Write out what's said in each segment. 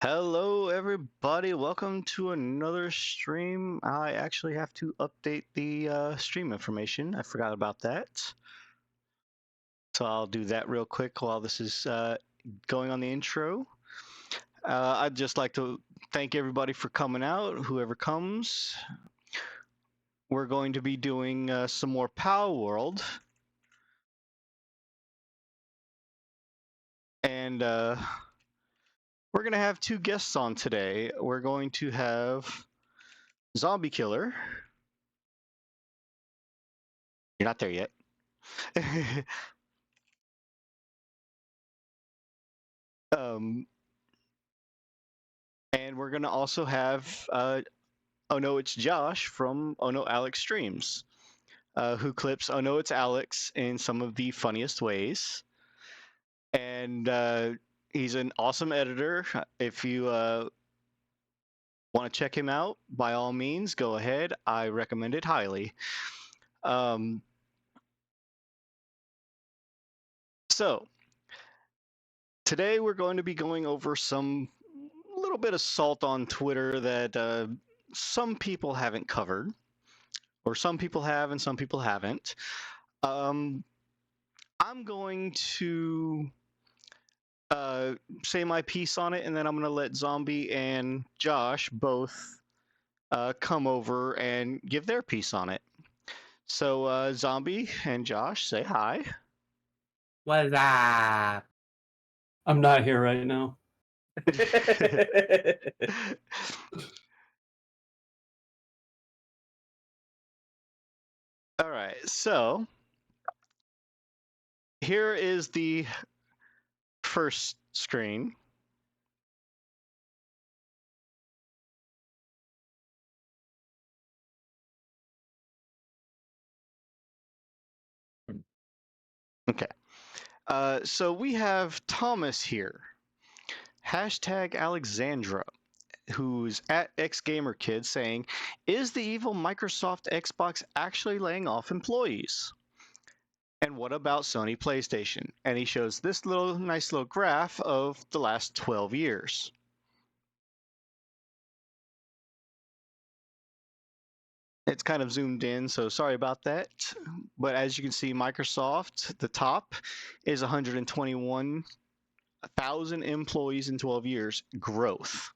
Hello, everybody. Welcome to another stream. I actually have to update the stream information. I forgot about that. So I'll do that real quick while this is going on the intro. I'd just like to thank everybody for coming out, whoever comes. We're going to be doing some more Palworld. And we're going to have two guests on today. We're going to have Zombie Killer. You're not there yet. um, and we're gonna also have Oh No It's Josh from Oh No Alex Streams, who clips Oh No It's Alex in some of the funniest ways. And he's an awesome editor. If you want to check him out, by all means, go ahead. I recommend it highly. Um, so today we're going to be going over some little bit of salt on Twitter that some people haven't covered, or some people have and some people haven't. Um, I'm going to say my piece on it, and then I'm going to let Zombie and Josh both come over and give their piece on it. So, Zombie and Josh, say hi. What's up? I'm not here right now. All right, so here is the first screen. Okay. So we have Thomas here. Hashtag Alexandra, who's at XGamerKid, saying, "Is the evil Microsoft Xbox actually laying off employees? And what about Sony PlayStation?" And he shows this nice little graph of the last 12 years. It's kind of zoomed in, so sorry about that. But as you can see, Microsoft, the top, is 121,000 employees in 12 years growth.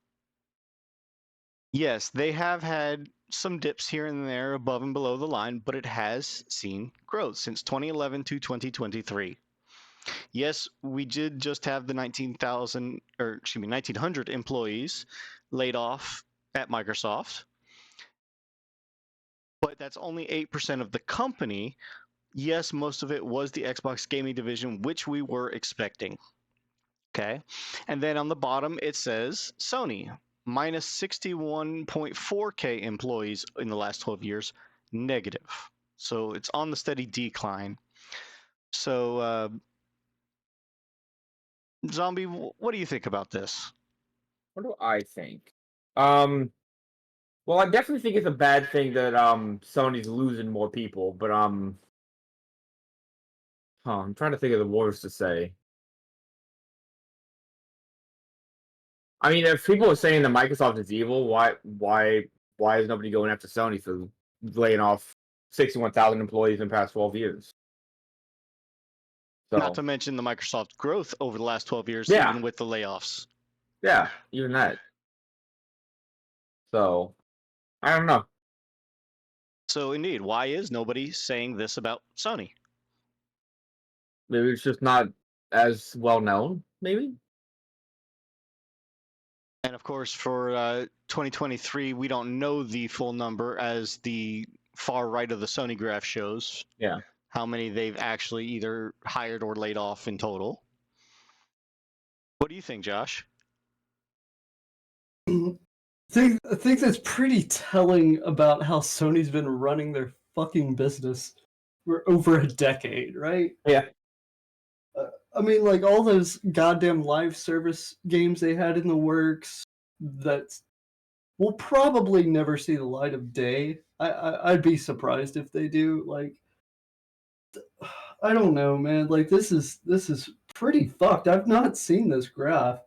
Yes, they have had some dips here and there above and below the line, but it has seen growth since 2011 to 2023. Yes, we did just have the 1900 employees laid off at Microsoft, but that's only 8% of the company. Yes, most of it was the Xbox gaming division, which we were expecting. Okay. And then on the bottom, it says Sony, minus 61.4K employees in the last 12 years, negative. So it's on the steady decline. So, Zombie, what do you think about this? What do I think? Well, I definitely think it's a bad thing that Sony's losing more people, but I'm trying to think of the words to say. I mean, if people are saying that Microsoft is evil, why is nobody going after Sony for laying off 61,000 employees in the past 12 years? So, Not to mention the Microsoft growth over the last 12 years, yeah, even with the layoffs. yeah, even that. So, I don't know. So, indeed, why is nobody saying this about Sony? Maybe it's just not as well known, maybe? And of course, for 2023, we don't know the full number, as the far right of the Sony graph shows. Yeah. How many they've actually either hired or laid off in total. What do you think, Josh? I think that's pretty telling about how Sony's been running their fucking business for over a decade, right? Yeah. I mean, like all those goddamn live service games they had in the works that will probably never see the light of day. I'd be surprised if they do. Like, I don't know, man. Like this is pretty fucked. I've not seen this graph.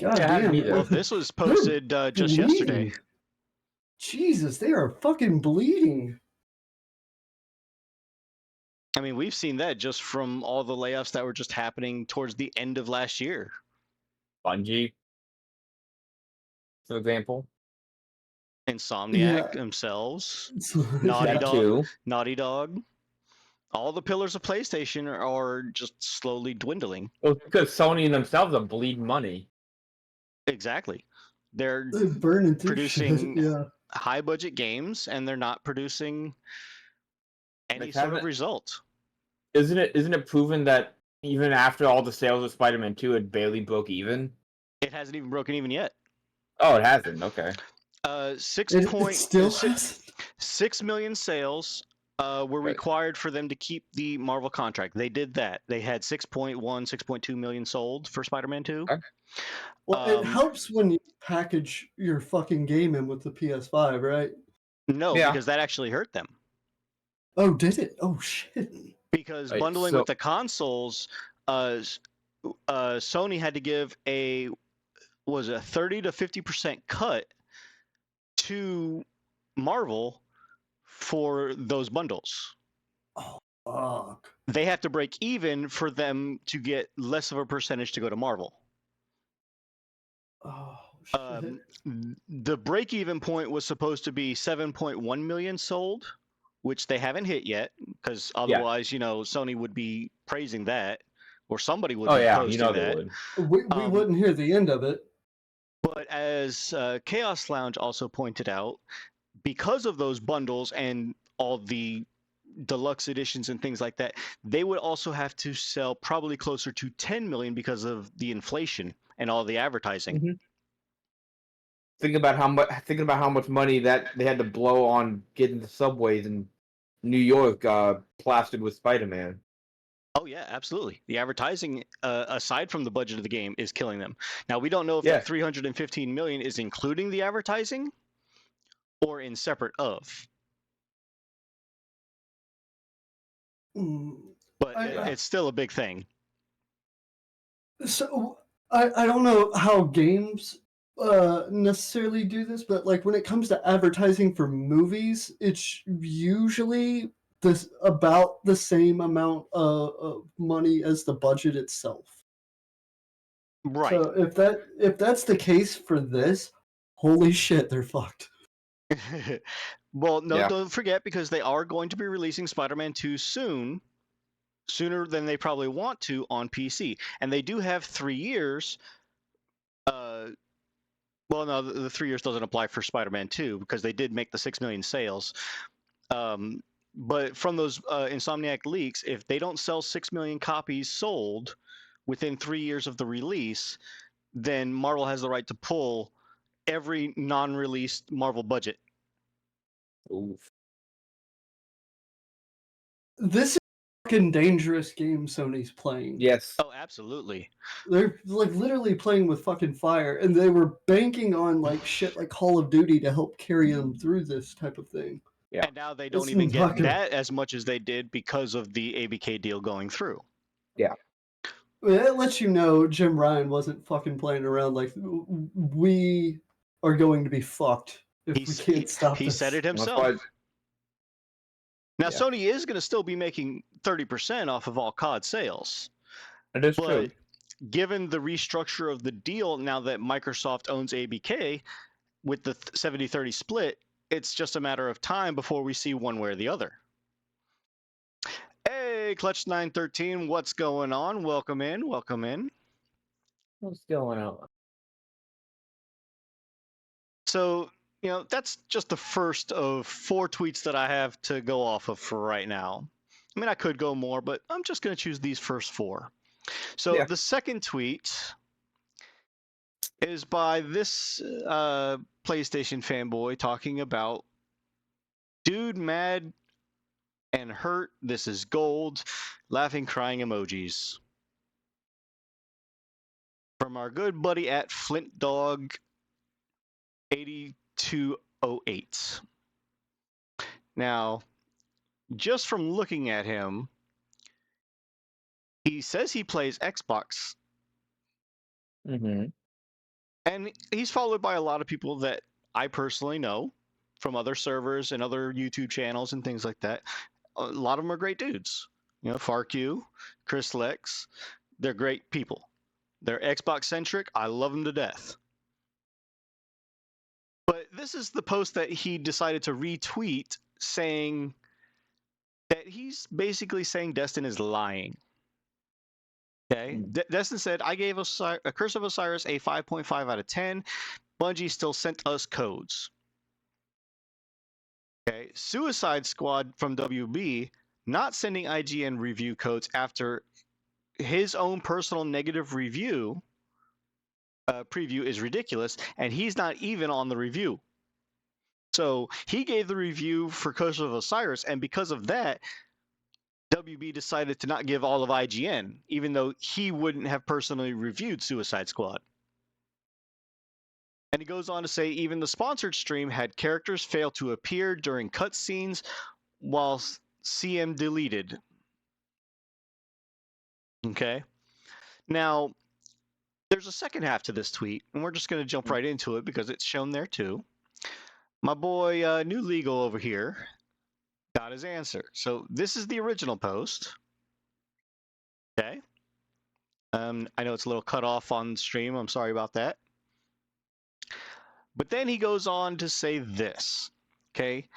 God Yeah, it had damn. me there. Well, this was They're posted just yesterday. bleeding. Jesus, they are fucking bleeding. I mean, we've seen that just from all the layoffs that were just happening towards the end of last year. Bungie, for example. Insomniac themselves, Yeah. That too. Naughty Dog. All the pillars of PlayStation are just slowly dwindling. Well, because Sony themselves are bleeding money. Exactly. They're They're burning through shit. producing Yeah. high budget games and they're not producing any Like, sort of result. Isn't it proven that even after all the sales of Spider-Man 2, it barely broke even? It hasn't even broken even yet. Oh, it hasn't. Okay. It still has. 6 million sales were Right. required for them to keep the Marvel contract. They did that. They had 6.1, 6.2 million sold for Spider-Man 2. Okay. Well, it helps when you package your fucking game in with the PS5, right? No, Yeah. because that actually hurt them. Oh, did it? Oh, shit. Because Right, bundling so- with the consoles, Sony had to give a 30 to 50% cut to Marvel for those bundles. Oh, fuck. They have to break even for them to get less of a percentage to go to Marvel. Oh, shit. The break even point was supposed to be 7.1 million sold, which they haven't hit yet, because otherwise, Sony would be praising that, or somebody would Oh be yeah, posting they that. would. We wouldn't hear the end of it. But as Chaos Lounge also pointed out, because of those bundles and all the deluxe editions and things like that, they would also have to sell probably closer to 10 million because of the inflation and all the advertising. Mm-hmm. Thinking about how much money that they had to blow on getting the subways in New York plastered with Spider-Man. Oh yeah, absolutely. The advertising, aside from the budget of the game, is killing them. Now we don't know if Yeah. that 315 million is including the advertising or in separate of. But it's still a big thing. So I don't know how games necessarily do this, but like when it comes to advertising for movies, it's usually about the same amount of money as the budget itself. Right. So if that's the case for this, holy shit, they're fucked. Well, no, Yeah. don't forget, because they are going to be releasing Spider-Man 2 soon, sooner than they probably want to on PC. And they do have 3 years. Well, no, the 3 years doesn't apply for Spider-Man 2 because they did make the 6 million sales. But from those Insomniac leaks, if they don't sell 6 million copies sold within 3 years of the release, then Marvel has the right to pull every non-released Marvel budget. Oof. This is a fucking dangerous game Sony's playing. Yes. Oh, absolutely. They're like literally playing with fucking fire, and they were banking on like shit like Call of Duty to help carry them through this type of thing. Yeah. And now they don't It's even get not good. that as much as they did because of the ABK deal going through. Yeah. It lets you know Jim Ryan wasn't fucking playing around. Like, we are going to be fucked if we can't stop He this. said it That's himself. why- Now, Yeah. Sony is going to still be making 30% off of all COD sales. It is But true. given the restructure of the deal, now that Microsoft owns ABK with the 70-30 split, it's just a matter of time before we see one way or the other. Hey, Clutch 913, what's going on? Welcome in, welcome in. What's going on? So, that's just the first of 4 tweets that I have to go off of for right now. I mean, I could go more, but I'm just going to choose these first 4. So Yeah. the second tweet is by this PlayStation fanboy talking about dude mad and hurt, this is gold, laughing, crying emojis. From our good buddy at FlintDog8208. Now, just from looking at him, he says he plays Xbox. Mm-hmm. And he's followed by a lot of people that I personally know from other servers and other YouTube channels and things like that. A lot of them are great dudes. You know, FarQ, Chris Lex, they're great people. They're Xbox centric. I love them to death. But this is the post that he decided to retweet saying that he's basically saying Destin is lying. Okay. Destin said, I gave a Curse of Osiris a 5.5 out of 10. Bungie still sent us codes. Okay. Suicide Squad from WB not sending IGN review codes after his own personal negative review preview is ridiculous, and he's not even on the review. So he gave the review for Curse of Osiris, and because of that, WB decided to not give all of IGN, even though he wouldn't have personally reviewed Suicide Squad. And he goes on to say even the sponsored stream had characters fail to appear during cutscenes while CM deleted. Okay. Now, there's a second half to this tweet, and we're just going to jump right into it because it's shown there too. My boy, New Legal over here, got his answer. So this is the original post. Okay. I know it's a little cut off on stream. I'm sorry about that. But then he goes on to say this. Okay.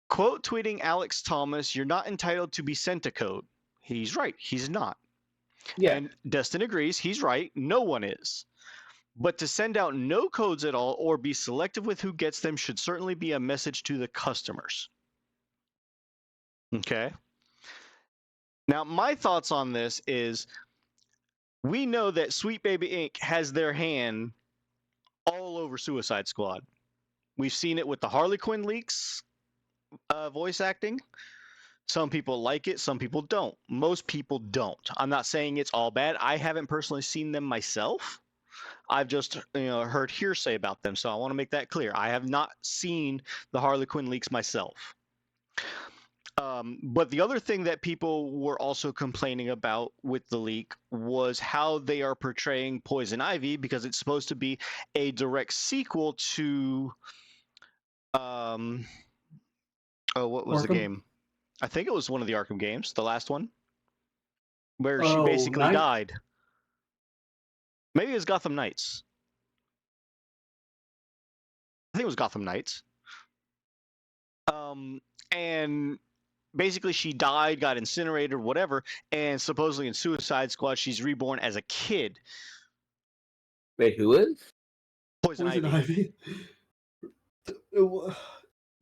Quote tweeting Alex Thomas, you're not entitled to be sent a code. He's right. He's not. Yeah. And Destin agrees. He's right. No one is. But to send out no codes at all or be selective with who gets them should certainly be a message to the customers. Okay. Now, my thoughts on this is we know that Sweet Baby Inc. has their hand all over Suicide Squad. We've seen it with the Harley Quinn leaks voice acting. Some people like it, some people don't. Most people don't. I'm not saying it's all bad. I haven't personally seen them myself. I've just heard hearsay about them, so I want to make that clear. I have not seen the Harley Quinn leaks myself. But the other thing that people were also complaining about with the leak was how they are portraying Poison Ivy, because it's supposed to be a direct sequel to what was the Arkham? game? I think it was one of the Arkham games, the last one, where she Oh, basically died. Maybe it was Gotham Knights. I think it was Gotham Knights. And basically she died, got incinerated, whatever, and supposedly in Suicide Squad she's reborn as a kid. Wait, who is? Poison Ivy.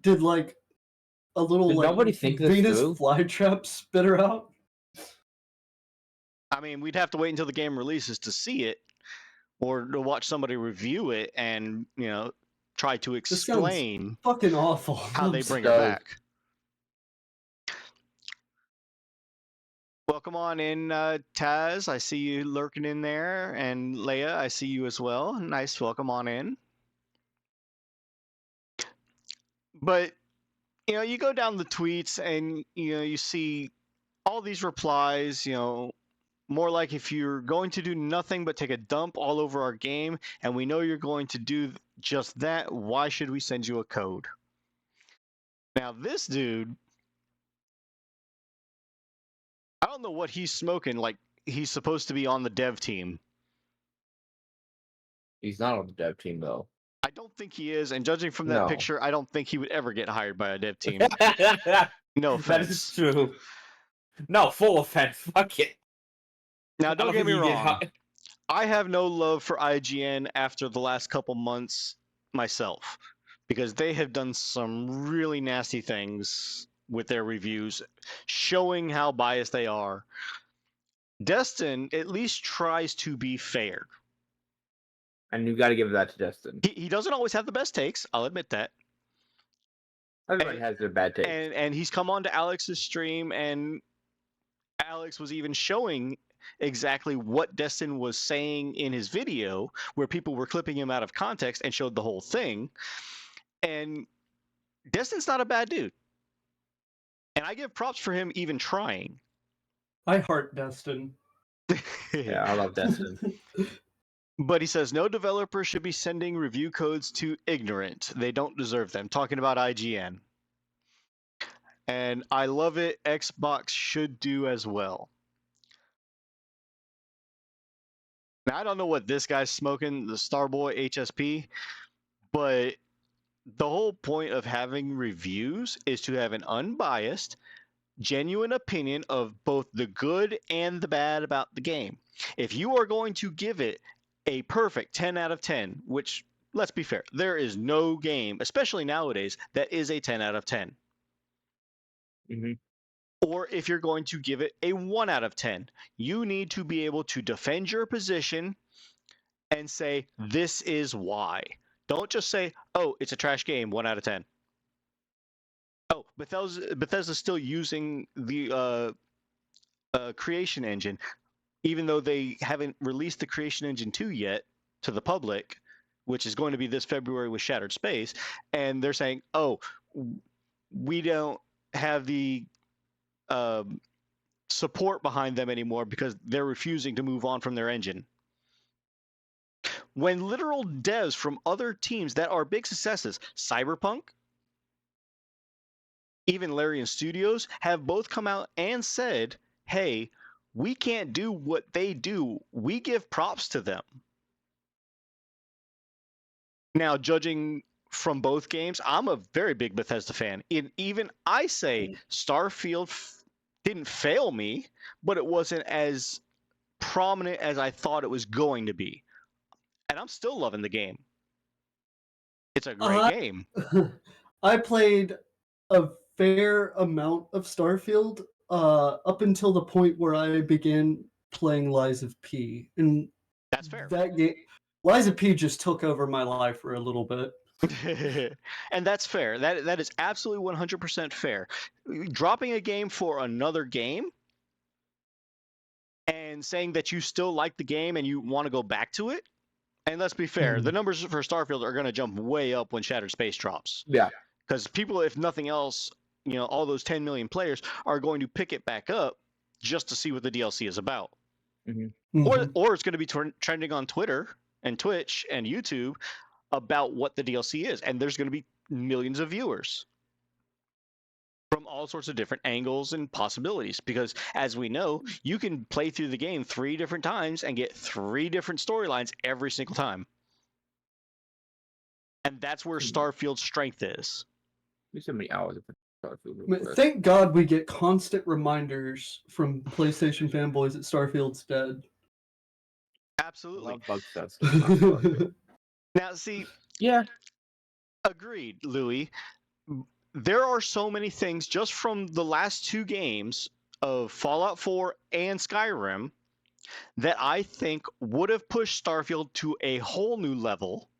Did like a little Did like nobody think this Venus through? flytrap spit her out? I mean, we'd have to wait until the game releases to see it, or to watch somebody review it and try to explain fucking awful. how they bring her back. Welcome on in, Taz. I see you lurking in there, and Leia, I see you as well. Nice, welcome on in. But you go down the tweets, and you see all these replies. More like, if you're going to do nothing but take a dump all over our game, and we know you're going to do just that, why should we send you a code? Now, this dude, I don't know what he's smoking. Like, he's supposed to be on the dev team. He's not on the dev team, though. I don't think he is, and judging from that picture, I don't think he would ever get hired by a dev team. No offense. That is true. No, full offense. Fuck it. Now, don't get me wrong. I have no love for IGN after the last couple months myself, because they have done some really nasty things with their reviews, showing how biased they are. Destin at least tries to be fair. And you got to give that to Destin. He doesn't always have the best takes, I'll admit that. Everybody has their bad takes. And he's come on to Alex's stream, and Alex was even showing exactly what Destin was saying in his video, where people were clipping him out of context and showed the whole thing. And Destin's not a bad dude. And I give props for him even trying. I heart Destin. Yeah, I love Destin. But he says no developer should be sending review codes to ignorant. They don't deserve them. Talking about IGN. And I love it. Xbox should do as well. Now, I don't know what this guy's smoking, the Starboy HSP, but the whole point of having reviews is to have an unbiased, genuine opinion of both the good and the bad about the game. If you are going to give it a perfect 10 out of 10, which, let's be fair, there is no game, especially nowadays, that is a 10 out of 10. Mm-hmm. Or if you're going to give it a 1 out of 10, you need to be able to defend your position and say, this is why. Don't just say, oh, it's a trash game, 1 out of 10. Oh, Bethesda's still using the creation engine, even though they haven't released the creation engine 2 yet to the public, which is going to be this February with Shattered Space. And they're saying, oh, we don't have the support behind them anymore because they're refusing to move on from their engine. When literal devs from other teams that are big successes, Cyberpunk, even Larian Studios, have both come out and said, hey, we can't do what they do. We give props to them. Now, judging from both games, I'm a very big Bethesda fan. Even I say Starfield didn't fail me, but it wasn't as prominent as I thought it was going to be. And I'm still loving the game. It's a great game. I played a fair amount of Starfield up until the point where I began playing Lies of P. And That's fair. that game, Lies of P just took over my life for a little bit. And that's fair. That is absolutely 100% fair. Dropping a game for another game and saying that you still like the game and you want to go back to it. And let's be fair, the numbers for Starfield are going to jump way up when Shattered Space drops. Yeah. Because people, if nothing else, all those 10 million players are going to pick it back up just to see what the DLC is about. Mm-hmm. Or it's going to be trending on Twitter and Twitch and YouTube about what the DLC is. And there's going to be millions of viewers from all sorts of different angles and possibilities. Because as we know, you can play through the game 3 different times and get 3 different storylines every single time. And that's where Starfield's strength is. There's so many hours of Starfield. Thank God we get constant reminders from PlayStation fanboys that Starfield's dead. Absolutely. Now, see, yeah, agreed, Louis. There are so many things just from the last 2 games of Fallout 4 and Skyrim that I think would have pushed Starfield to a whole new level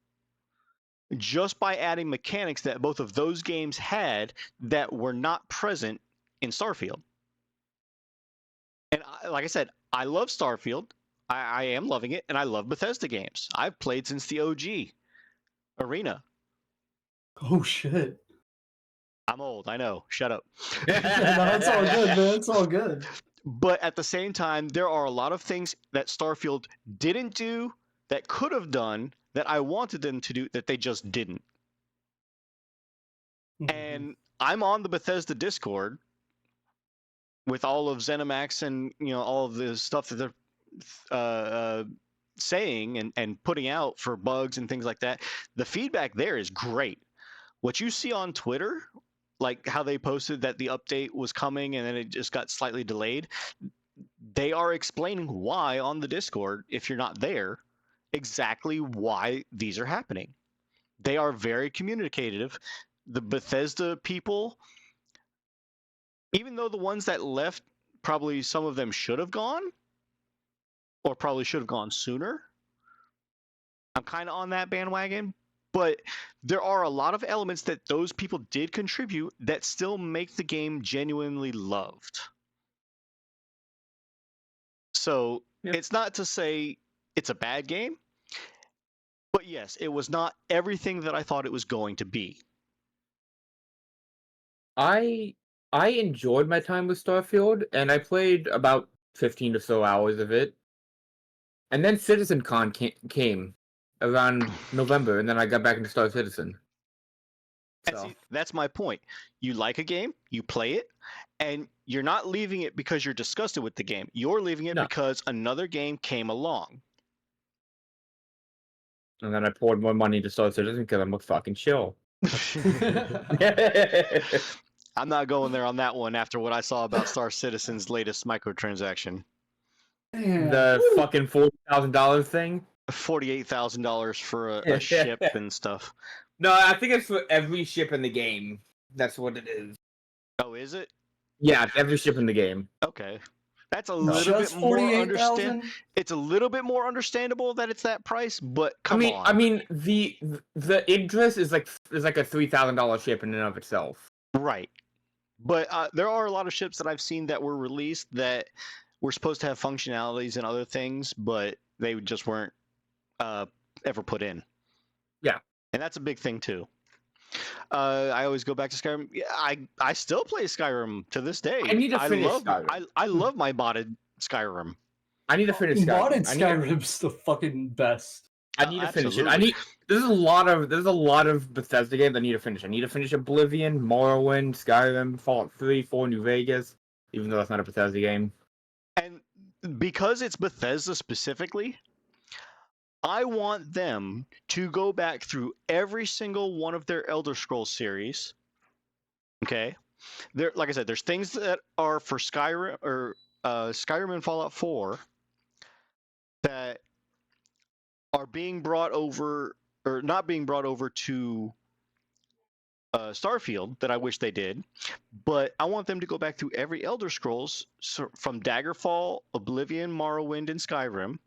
just by adding mechanics that both of those games had that were not present in Starfield. And like I said, I love Starfield. I am loving it, and I love Bethesda games. I've played since the OG Arena. Oh, shit. I'm old, I know. Shut up. No, it's all good, man. It's all good. But at the same time, there are a lot of things that Starfield didn't do that could have done that I wanted them to do that they just didn't. And I'm on the Bethesda Discord with all of ZeniMax and all of the stuff that they're saying and putting out for bugs and things like that. The feedback there is great. What you see on Twitter, like how they posted that the update was coming and then it just got slightly delayed, they are explaining why on the Discord, if you're not there, exactly why these are happening. They are very communicative. The Bethesda people, even though the ones that left, probably some of them should have gone or probably should have gone sooner. I'm kind of on that bandwagon, but there are a lot of elements that those people did contribute that still make the game genuinely loved. So it's not to say it's a bad game, but yes, it was not everything that I thought it was going to be. I enjoyed my time with Starfield, and I played about 15 or so hours of it. And then CitizenCon came around November, and then I got back into Star Citizen. And see, that's my point. You like a game, you play it, and you're not leaving it because you're disgusted with the game. You're leaving it No. because another game came along. And then I poured more money into Star Citizen because I'm a fucking chill. I'm not going there on that one after what I saw about Star Citizen's latest microtransaction. The fucking $40,000 thing. $48,000 for a ship and stuff. No, I think it's for every ship in the game. That's what it is. Oh, is it? Yeah, it's every ship in the game. Okay. That's a little bit Just more 48,000. It's a little bit more understandable that it's that price, but come on. I mean, the interest is like a $3,000 ship in and of itself. Right. But there are a lot of ships that I've seen that were released that were supposed to have functionalities and other things, but they just weren't ever put in. Yeah. And that's a big thing too. I always go back to Skyrim. Yeah, I still play Skyrim to this day. I need to finish Skyrim. I love my modded Skyrim. I need to finish Skyrim. Modded Skyrim's the fucking best. I need to finish it. Absolutely. There's a lot of Bethesda games I need to finish. I need to finish Oblivion, Morrowind, Skyrim, Fallout 3, 4 New Vegas, even though that's not a Bethesda game. And because it's Bethesda specifically, I want them to go back through every single one of their Elder Scrolls series. Okay? There, like I said, there's things that are for Skyrim or Skyrim and Fallout 4 that are being brought over or not being brought over to Starfield that I wish they did, but I want them to go back through every Elder Scrolls from Daggerfall, Oblivion, Morrowind, and Skyrim,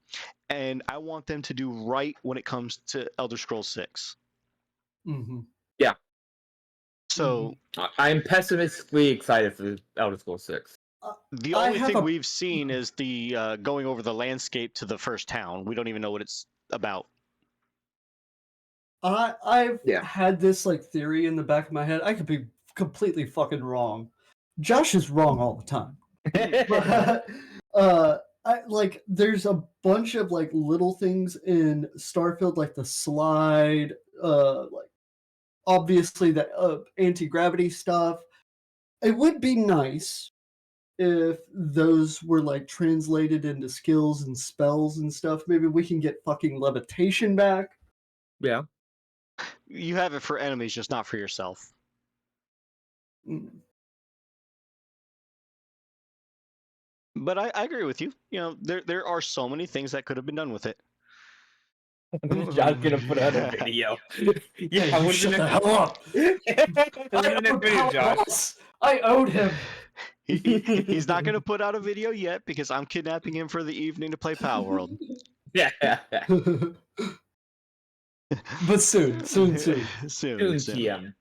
and I want them to do right when it comes to Elder Scrolls 6. Mm-hmm. Yeah. So I'm pessimistically excited for Elder Scrolls 6. The only thing we've seen is the going over the landscape to the first town. We don't even know what it's about. I've had this like theory in the back of my head. I could be completely fucking wrong. Josh is wrong all the time. But, there's a bunch of like little things in Starfield, like the slide, like obviously the anti-gravity stuff. It would be nice if those were like translated into skills and spells and stuff. Maybe we can get fucking levitation back. Yeah. You have it for enemies, just not for yourself. But I agree with you. You know, there are so many things that could have been done with it. John's gonna put out a video. Yeah, Hey, shut the hell up! I owed him. He's not going to put out a video yet because I'm kidnapping him for the evening to play Palworld. Yeah. But soon. Soon. TM.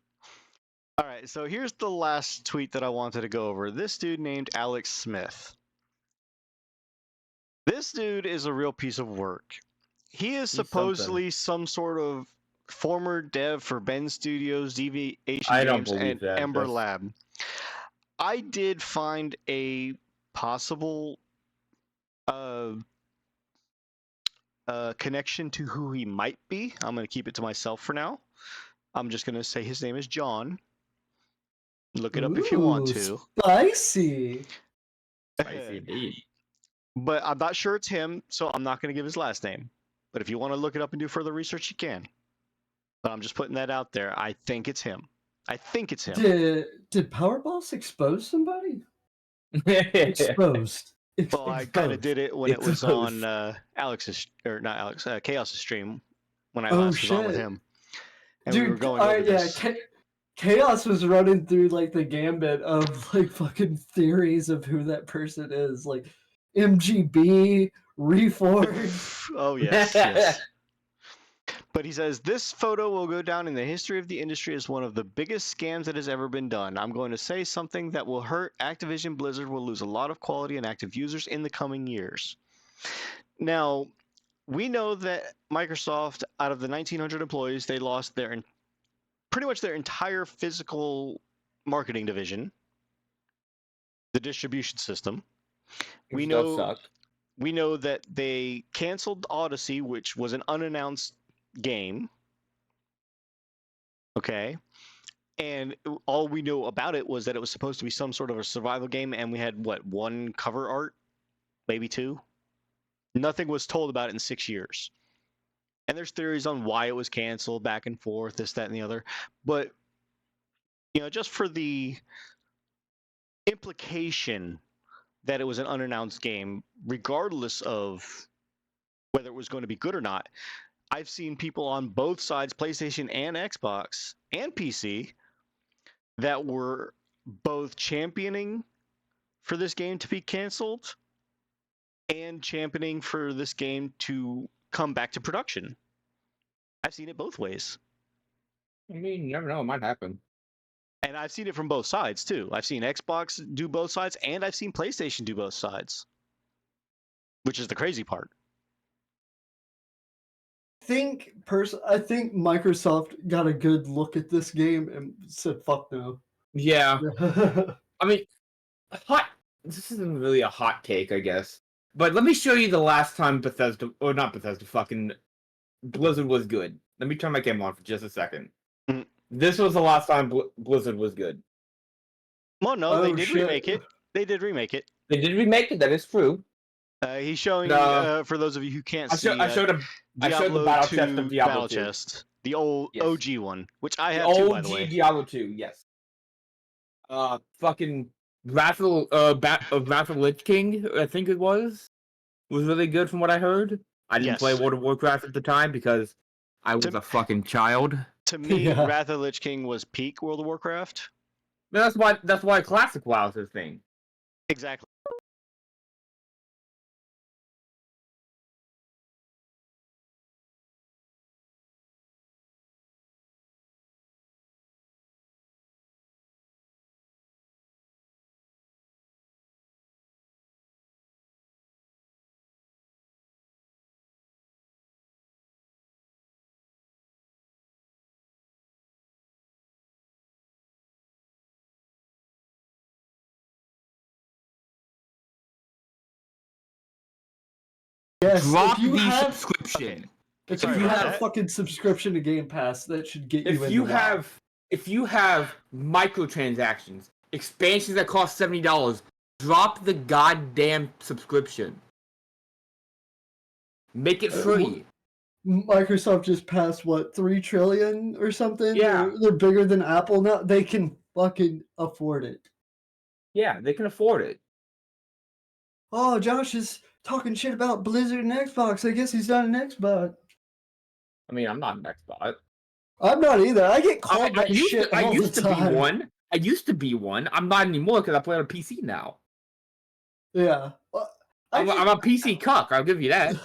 All right, so here's the last tweet that I wanted to go over. This dude named Alex Smith. This dude is a real piece of work. He is supposedly some sort of former dev for Ben Studios, Deviation Games, and Ember Lab. I did find a possible connection to who he might be. I'm going to keep it to myself for now. I'm just going to say his name is John. Look it up if you want to. Spicy. Spicy indeed. But I'm not sure it's him, so I'm not going to give his last name. But if you want to look it up and do further research, you can. But I'm just putting that out there. I think it's him. Did Power Boss expose somebody? Exposed. Well, I kind of did it when it was on Chaos's stream when I last was on with him. And dude, we were going over this. Chaos was running through like the gambit of like fucking theories of who that person is, like MGB, Reforged. Oh yes. But he says, this photo will go down in the history of the industry as one of the biggest scams that has ever been done. I'm going to say something that will hurt. Activision Blizzard will lose a lot of quality and active users in the coming years. Now, we know that Microsoft, out of the 1,900 employees, they lost pretty much their entire physical marketing division, the distribution system. We know we know that they canceled Odyssey, which was an unannounced game. Okay. And all we know about it was that it was supposed to be some sort of a survival game, and we had, what, one cover art? Maybe two? Nothing was told about it in 6 years. And there's theories on why it was canceled, back and forth, this, that, and the other. But, just for the implication that it was an unannounced game, regardless of whether it was going to be good or not, I've seen people on both sides, PlayStation and Xbox and PC, that were both championing for this game to be canceled and championing for this game to come back to production. I've seen it both ways. I mean, you never know. It might happen. And I've seen it from both sides, too. I've seen Xbox do both sides, and I've seen PlayStation do both sides, which is the crazy part. I think Microsoft got a good look at this game and said, "Fuck no." Yeah. I mean, this isn't really a hot take, I guess. But let me show you the last time fucking Blizzard was good. Let me turn my camera on for just a second. Mm. This was the last time Blizzard was good. Well, no, they did remake it. They did remake it. They did remake it, that is true. He's showing, for those of you who can't see, I showed the battle chest of Diablo battle 2. Chest. The old OG one, which I have the too, by the way. OG Diablo 2, yes. Fucking Wrath of Lich King, I think it was really good from what I heard. I didn't play World of Warcraft at the time because I was a fucking child. To me, Wrath of Lich King was peak World of Warcraft. No, that's why Classic WoW is his thing. Exactly. Yes, drop the subscription. If you have a fucking subscription to Game Pass, that should get you in. If you have microtransactions, expansions that cost $70, drop the goddamn subscription. Make it free. Microsoft just passed what, $3 trillion or something? Yeah, they're bigger than Apple now. They can fucking afford it. Yeah, they can afford it. Oh, Josh is talking shit about Blizzard and Xbox. I guess he's not an Xbox. I mean, I'm not an Xbox. I'm not either. I get called that shit all the time. I used to be one. I'm not anymore because I play on a PC now. Yeah. I'm a PC cuck, I'll give you that.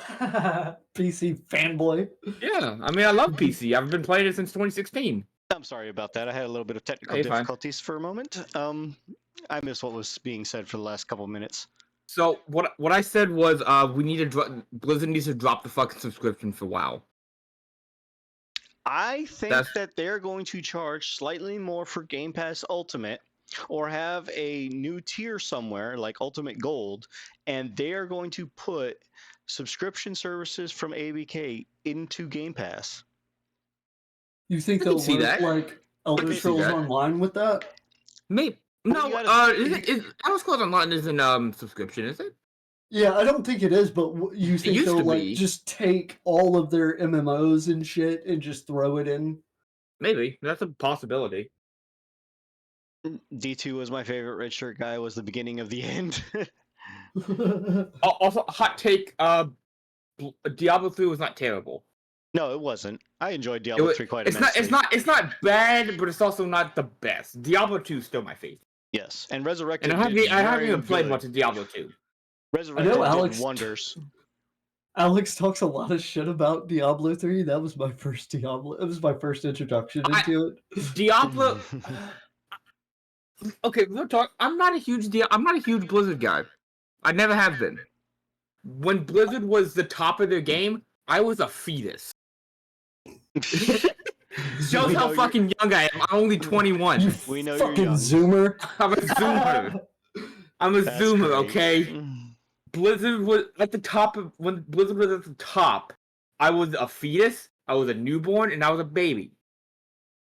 PC fanboy. Yeah, I mean, I love PC. I've been playing it since 2016. I'm sorry about that. I had a little bit of technical difficulties for a moment. I missed what was being said for the last couple of minutes. So what I said was Blizzard needs to drop the fucking subscription for WoW. I think that they're going to charge slightly more for Game Pass Ultimate, or have a new tier somewhere like Ultimate Gold, and they are going to put subscription services from ABK into Game Pass. You think they'll work like Elder Scrolls Online with that? Maybe. No, Elder Scrolls Online isn't subscription, is it? Yeah, I don't think it is, but you think they'll like just take all of their MMOs and shit and just throw it in? Maybe. That's a possibility. D2 was my favorite red shirt guy, was the beginning of the end. Also, hot take, Diablo 3 was not terrible. No, it wasn't. I enjoyed Diablo 3 quite immensely. It's not bad, but it's also not the best. Diablo 2 is still my favorite. Yes, and Resurrected. And I haven't even played much of Diablo 2. Resurrected did wonders. Alex talks a lot of shit about Diablo 3. That was my first Diablo. It was my first introduction into it. Diablo. Okay, we'll talk. I'm not a huge Blizzard guy. I never have been. When Blizzard was the top of their game, I was a fetus. Shows how fucking young I am. I'm only 21. We know fucking you're young. Zoomer. I'm a Zoomer. I'm a Zoomer, okay? Blizzard was at the top of when Blizzard was at the top. I was a fetus, I was a newborn, and I was a baby.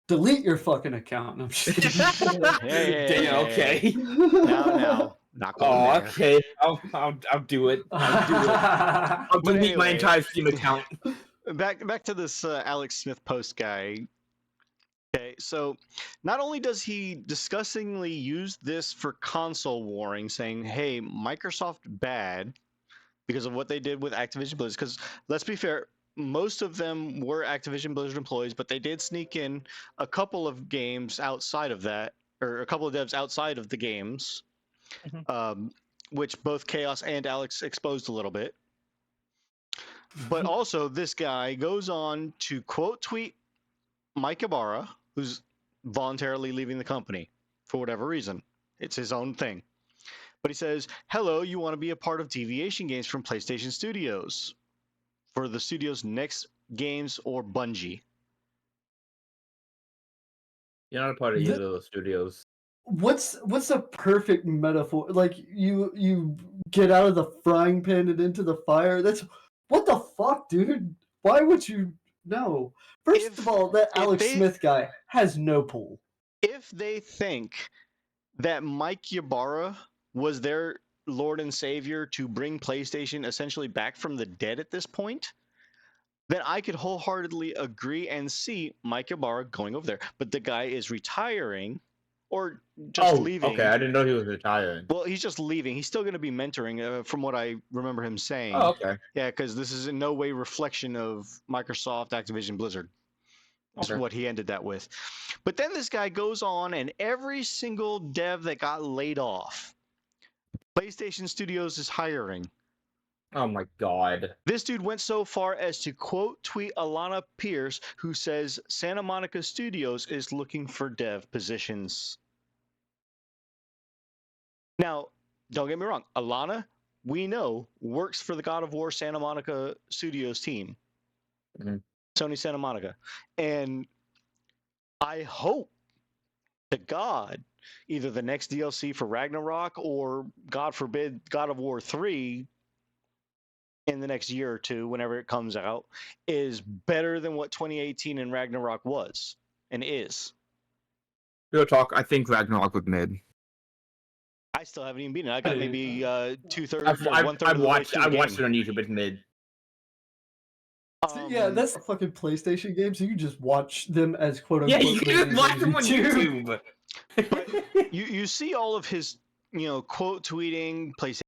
Delete your fucking account. No, I'm just kidding. Damn, okay. Now, not going Oh, there. okay. I'll do it. I'll do it. I'll But delete my anyway. entire Steam account. Back to this Alex Smith post guy. Okay, so not only does he disgustingly use this for console warring, saying, "Hey, Microsoft bad because of what they did with Activision Blizzard." Because let's be fair, most of them were Activision Blizzard employees, but they did sneak in a couple of games outside of that, or a couple of devs outside of the games, which both Chaos and Alex exposed a little bit. But also, this guy goes on to quote tweet Mike Ibarra, who's voluntarily leaving the company for whatever reason. It's his own thing. But he says, "Hello, you want to be a part of Deviation Games from PlayStation Studios for the studio's next games or Bungie." You're not a part of either of those studios. What's a perfect metaphor? Like you get out of the frying pan and into the fire. That's what the fuck, dude. Why would you? No. First of all, that Alex Smith guy has no pull. If they think that Mike Ybarra was their Lord and Savior to bring PlayStation essentially back from the dead at this point, then I could wholeheartedly agree and see Mike Ybarra going over there. But the guy is retiring or just leaving. Okay, I didn't know he was retiring. Well, he's just leaving. He's still going to be mentoring, from what I remember him saying. Oh, okay. Yeah, because this is in no way reflection of Microsoft, Activision, Blizzard. That's what he ended that with. But then this guy goes on, and every single dev that got laid off, PlayStation Studios is hiring. Oh my god. This dude went so far as to quote tweet Alana Pierce, who says Santa Monica Studios is looking for dev positions. Now, don't get me wrong, Alana, we know, works for the God of War Santa Monica Studios team. Sony Santa Monica. And I hope to God, either the next DLC for Ragnarok or, God forbid, God of War 3 in the next year or two, whenever it comes out, is better than what 2018 and Ragnarok was and is. Real talk, I think Ragnarok was mid. I still haven't even beaten it. I got maybe 2/3 I've or 1/3 of the way through the game. watched it on YouTube. It's mid. Yeah, that's the fucking PlayStation games. You can just watch them as quote unquote. Yeah, you can just watch them on YouTube. But you see all of his, quote tweeting PlayStation